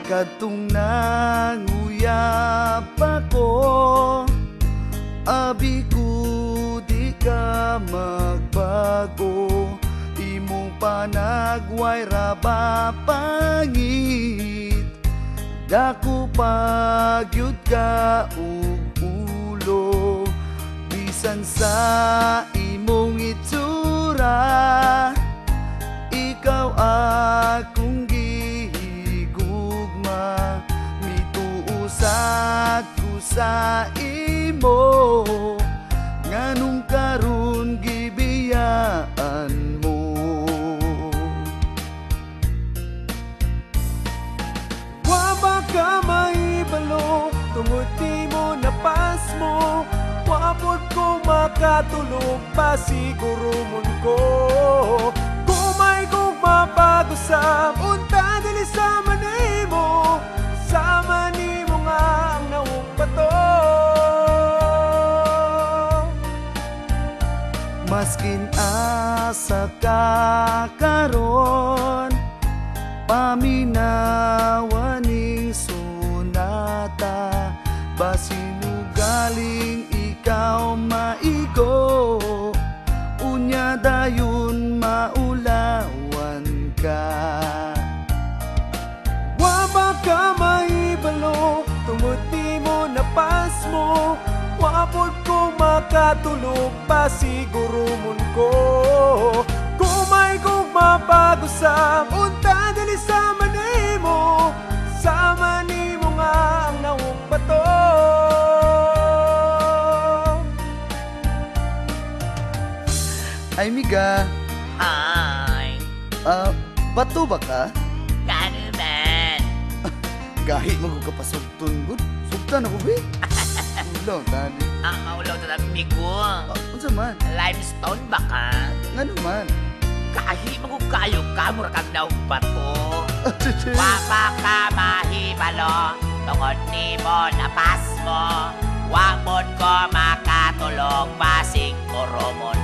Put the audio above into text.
Kadtong nanguyap ako, abi ko di ka magbago. Imong panagway ra ba pangit, dako pagyud ka ug ulo. Bisan sa imong itsura, ikaw akong gihigugma. Mituusat ko sa imo, nganong karon gibiyaan mo. Wa ba ka mahibalo tungod di mo napas mo? Wa pod ko makatulog pa siguro mun ko. Kumay kong mapag-usap unta dili sa manimo, sama nimo nga ang naong bato. Maskin asa ka karon, paminawa ning sonata. Basinugaling ikaw maigo, unya dayon maulawan ka. Wa ba ka mahibalo tungod di mo napas mo? Wa pod ko makatulog pa siguro mun ko. Kumay kong mapag-usap unta dili sa manimo, sama nimo nga ang naong bato. Ay miga, Hi! bato ba ka? Kano man? Gahi mo ko kapasugton gud. Sugtan ako be. Ulo tani. Ang maulaw na bigo. Unsa man? Limestone ba ka? Ngano man? Kahi mo kayo ka, mura kang daw bato. Wapa ka mahibalo, tungod ni mo napas mo. Wapon ko makatulog, pasig urumon